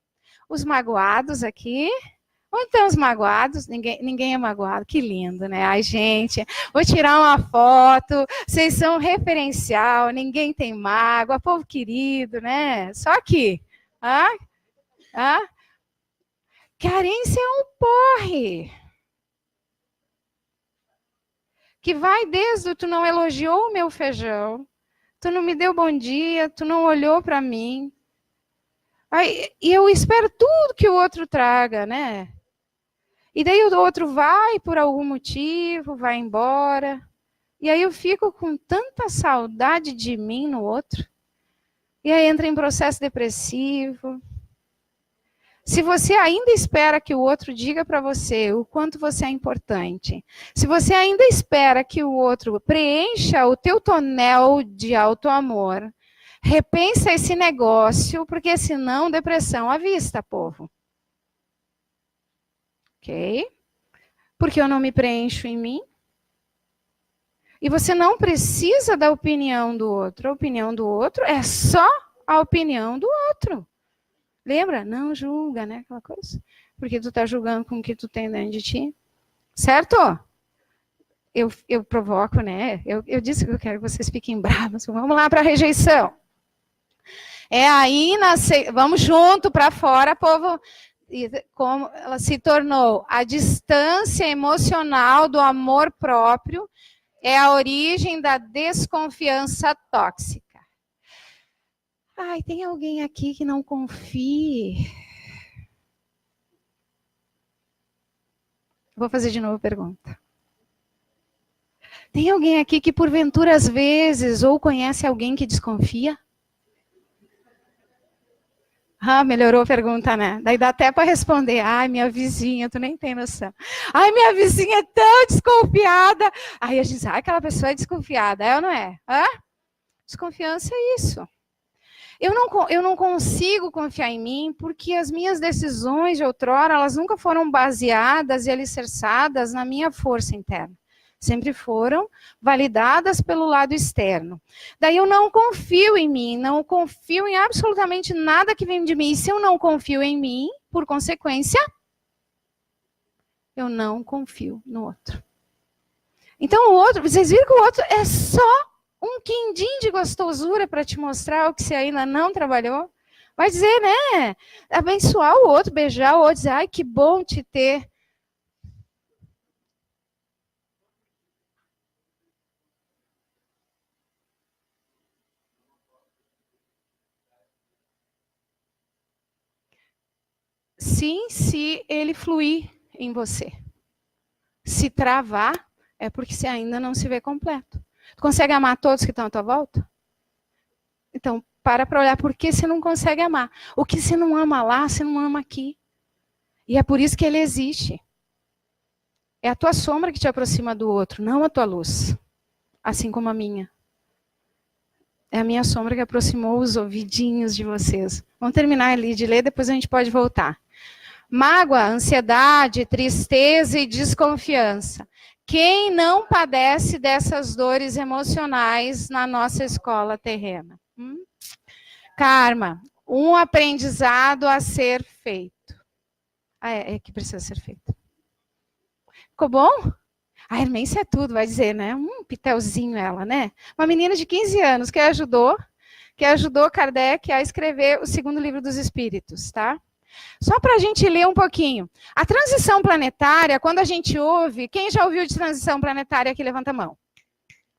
Os magoados aqui... Onde estão os magoados? Ninguém é magoado. Que lindo, né? Ai, gente, vou tirar uma foto. Vocês são referencial. Ninguém tem mágoa. Povo querido, né? Só aqui. Carência é um porre. Que vai desde tu não elogiou o meu feijão. Tu não me deu bom dia. Tu não olhou para mim. E eu espero tudo que o outro traga, né? E daí o outro vai por algum motivo, vai embora. E aí eu fico com tanta saudade de mim no outro. E aí entra em processo depressivo. Se você ainda espera que o outro diga para você o quanto você é importante, se você ainda espera que o outro preencha o teu tonel de autoamor, repensa esse negócio, porque senão depressão à vista, povo. Ok? Porque eu não me preencho em mim. E você não precisa da opinião do outro. A opinião do outro é só a opinião do outro. Lembra? Não julga, né? Aquela coisa. Porque tu tá julgando com o que tu tem dentro de ti. Certo? Eu provoco, né? Eu disse que eu quero que vocês fiquem bravos. Vamos lá para a rejeição. É aí, vamos junto para fora, povo... como ela se tornou a distância emocional do amor próprio, é a origem da desconfiança tóxica. Ai, tem alguém aqui que não confie? Vou fazer de novo a pergunta. Tem alguém aqui que porventura às vezes ou conhece alguém que desconfia? Melhorou a pergunta, né? Daí dá até para responder. Ai, minha vizinha, tu nem tem noção. Ai, minha vizinha é tão desconfiada. Aí a gente diz, aquela pessoa é desconfiada. É ou não é? Desconfiança é isso. Eu não consigo confiar em mim porque as minhas decisões de outrora, elas nunca foram baseadas e alicerçadas na minha força interna. Sempre foram validadas pelo lado externo. Daí eu não confio em mim, não confio em absolutamente nada que vem de mim. E se eu não confio em mim, por consequência, eu não confio no outro. Então o outro, vocês viram que o outro é só um quindim de gostosura para te mostrar o que você ainda não trabalhou? Vai dizer, né? Abençoar o outro, beijar o outro, dizer, ai, que bom te ter. Sim, se ele fluir em você. Se travar, é porque você ainda não se vê completo. Tu consegue amar todos que estão à tua volta? Então, para olhar por que você não consegue amar. O que você não ama lá, você não ama aqui. E é por isso que ele existe. É a tua sombra que te aproxima do outro, não a tua luz. Assim como a minha. É a minha sombra que aproximou os ouvidinhos de vocês. Vamos terminar ali de ler, depois a gente pode voltar. Mágoa, ansiedade, tristeza e desconfiança. Quem não padece dessas dores emocionais na nossa escola terrena? Karma, um aprendizado a ser feito. É que precisa ser feito. Ficou bom? A Hermência é tudo, vai dizer, né? Pitelzinho ela, né? Uma menina de 15 anos que ajudou Kardec a escrever o segundo livro dos Espíritos, tá? Só para a gente ler um pouquinho. A transição planetária, quando a gente ouve... Quem já ouviu de transição planetária aqui, levanta a mão.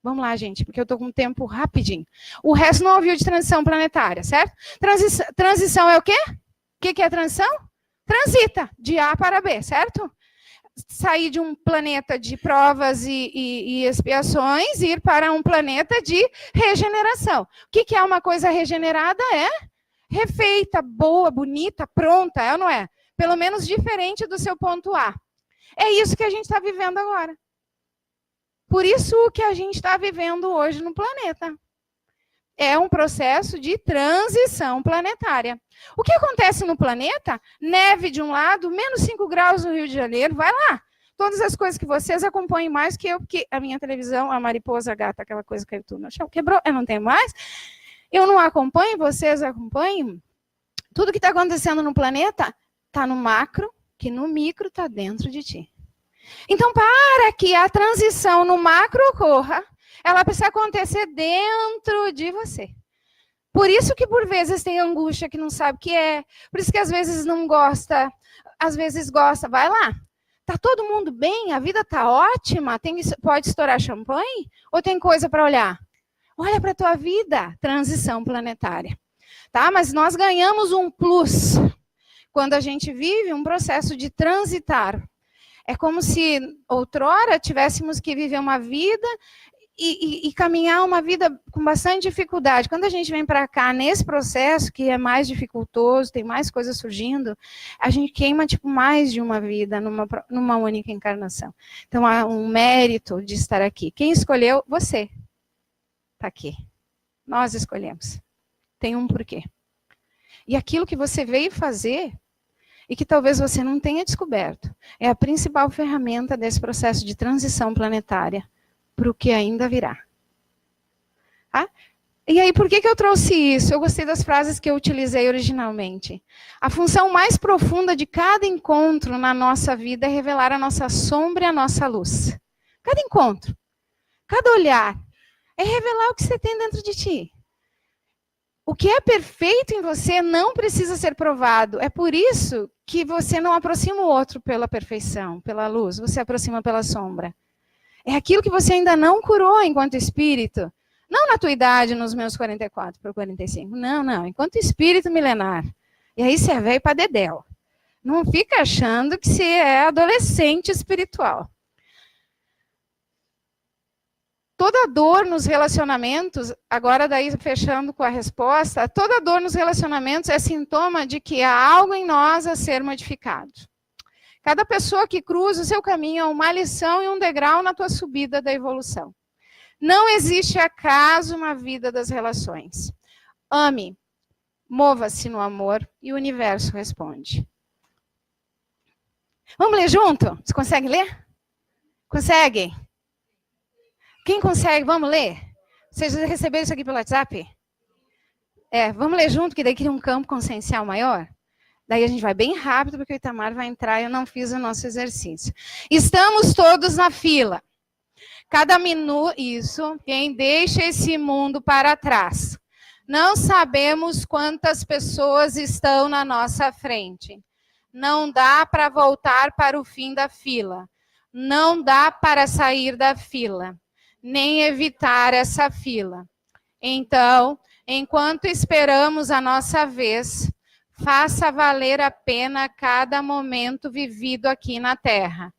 Vamos lá, gente, porque eu estou com um tempo rapidinho. O resto não ouviu de transição planetária, certo? Transição é o quê? O que é transição? Transita, de A para B, certo? Sair de um planeta de provas e expiações e ir para um planeta de regeneração. O que é uma coisa regenerada? É refeita, boa, bonita, pronta, é ou não é? Pelo menos diferente do seu ponto A. É isso que a gente está vivendo agora. Por isso que a gente está vivendo hoje no planeta. É um processo de transição planetária. O que acontece no planeta? Neve de um lado, menos 5 graus no Rio de Janeiro, vai lá. Todas as coisas que vocês acompanham mais que eu, porque a minha televisão, a mariposa, a gata, aquela coisa que caiu tudo no chão, quebrou, eu não tenho mais. Eu não acompanho, vocês acompanham. Tudo que está acontecendo no planeta está no macro, que no micro está dentro de ti. Então, para que a transição no macro ocorra, ela precisa acontecer dentro de você. Por isso que, por vezes, tem angústia que não sabe o que é. Por isso que, às vezes, não gosta. Às vezes, gosta. Vai lá. Tá todo mundo bem? A vida tá ótima? Pode estourar champanhe? Ou tem coisa para olhar? Olha para a tua vida. Transição planetária. Tá? Mas nós ganhamos um plus quando a gente vive um processo de transitar. É como se, outrora, tivéssemos que viver uma vida... E caminhar uma vida com bastante dificuldade. Quando a gente vem para cá, nesse processo, que é mais dificultoso, tem mais coisas surgindo, a gente queima tipo, mais de uma vida numa única encarnação. Então, há um mérito de estar aqui. Quem escolheu? Você. Está aqui. Nós escolhemos. Tem um porquê. E aquilo que você veio fazer, e que talvez você não tenha descoberto, é a principal ferramenta desse processo de transição planetária para o que ainda virá. Tá? E aí, por que eu trouxe isso? Eu gostei das frases que eu utilizei originalmente. A função mais profunda de cada encontro na nossa vida é revelar a nossa sombra e a nossa luz. Cada encontro, cada olhar, é revelar o que você tem dentro de ti. O que é perfeito em você não precisa ser provado. É por isso que você não aproxima o outro pela perfeição, pela luz, você aproxima pela sombra. É aquilo que você ainda não curou enquanto espírito. Não na tua idade, nos meus 44 para 45. Não. Enquanto espírito milenar. E aí você é velho para dedéu. Não fica achando que você é adolescente espiritual. Toda dor nos relacionamentos, agora daí fechando com a resposta, toda dor nos relacionamentos é sintoma de que há algo em nós a ser modificado. Cada pessoa que cruza o seu caminho é uma lição e um degrau na tua subida da evolução. Não existe acaso na vida das relações. Ame, mova-se no amor e o universo responde. Vamos ler junto? Você consegue ler? Consegue? Quem consegue? Vamos ler? Vocês já receberam isso aqui pelo WhatsApp? Vamos ler junto, que daí cria um campo consciencial maior. Daí a gente vai bem rápido, porque o Itamar vai entrar e eu não fiz o nosso exercício. Estamos todos na fila. Cada minuto, isso, quem deixa esse mundo para trás. Não sabemos quantas pessoas estão na nossa frente. Não dá para voltar para o fim da fila. Não dá para sair da fila, nem evitar essa fila. Então, enquanto esperamos a nossa vez, faça valer a pena cada momento vivido aqui na Terra.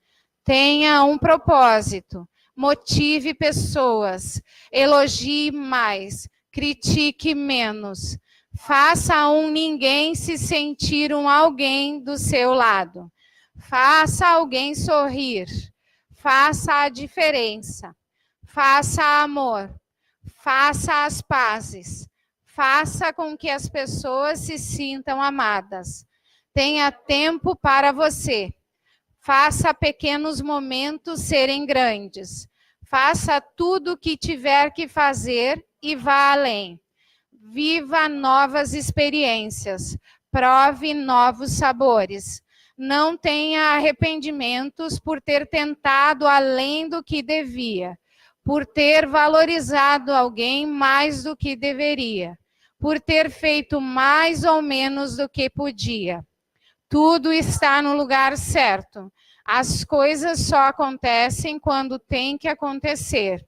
Tenha um propósito, motive pessoas, elogie mais, critique menos. Faça um ninguém se sentir um alguém do seu lado. Faça alguém sorrir. Faça a diferença. Faça amor. Faça as pazes. Faça com que as pessoas se sintam amadas. Tenha tempo para você. Faça pequenos momentos serem grandes. Faça tudo o que tiver que fazer e vá além. Viva novas experiências. Prove novos sabores. Não tenha arrependimentos por ter tentado além do que devia, por ter valorizado alguém mais do que deveria, por ter feito mais ou menos do que podia. Tudo está no lugar certo. As coisas só acontecem quando tem que acontecer.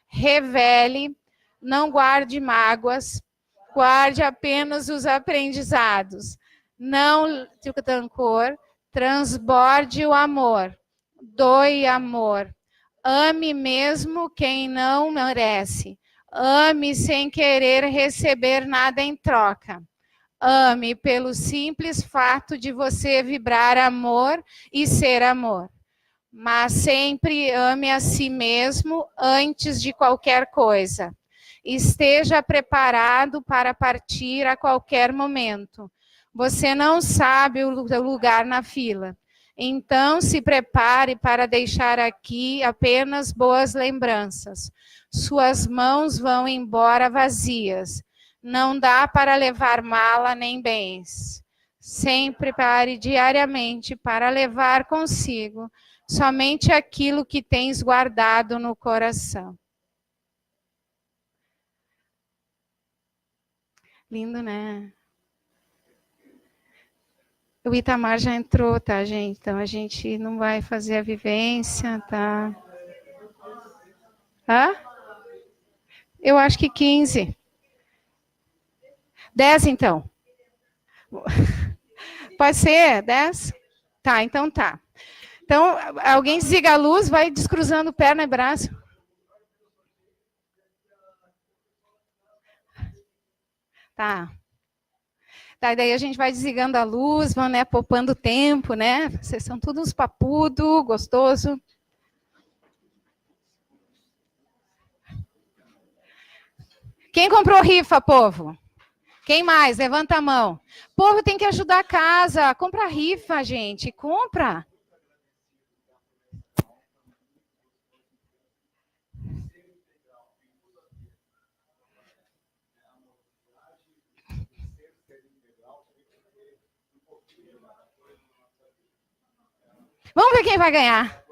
Revele, não guarde mágoas, guarde apenas os aprendizados. Não rancor, transborde o amor. Doe amor. Ame mesmo quem não merece. Ame sem querer receber nada em troca. Ame pelo simples fato de você vibrar amor e ser amor. Mas sempre ame a si mesmo antes de qualquer coisa. Esteja preparado para partir a qualquer momento. Você não sabe o lugar na fila. Então, se prepare para deixar aqui apenas boas lembranças. Suas mãos vão embora vazias. Não dá para levar mala nem bens. Sempre prepare diariamente para levar consigo somente aquilo que tens guardado no coração. Lindo, né? O Itamar já entrou, tá, gente? Então a gente não vai fazer a vivência, tá? Hã? Eu acho que 15. 10, então. Pode ser 10? Tá, então tá. Então, alguém desliga a luz, vai descruzando perna e braço. Tá. Tá, daí a gente vai desligando a luz, vão, né, poupando tempo, né? Vocês são todos uns papudo, gostoso. Quem comprou rifa, povo? Quem mais? Levanta a mão. Povo tem que ajudar a casa. Compra rifa, gente. Compra. Vamos ver quem vai ganhar.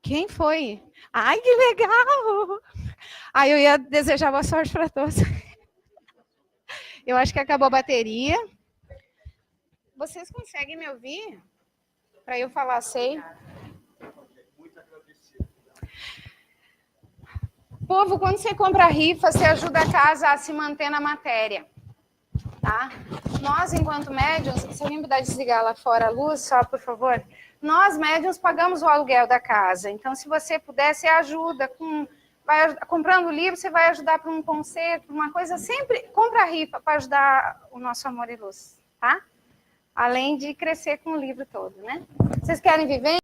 Quem foi? Ai, que legal! Ai, eu ia desejar boa sorte para todos. Eu acho que acabou a bateria. Vocês conseguem me ouvir? Para eu falar sei. Povo, quando você compra rifa, você ajuda a casa a se manter na matéria. Tá? Nós, enquanto médiuns, se eu me puder desligar lá fora a luz, só por favor. Nós, médiuns, pagamos o aluguel da casa. Então, se você puder, você ajuda com... comprando livro, você vai ajudar para um concerto, uma coisa. Sempre compra rifa para ajudar o nosso amor e luz, tá? Além de crescer com o livro todo, né? Vocês querem viver?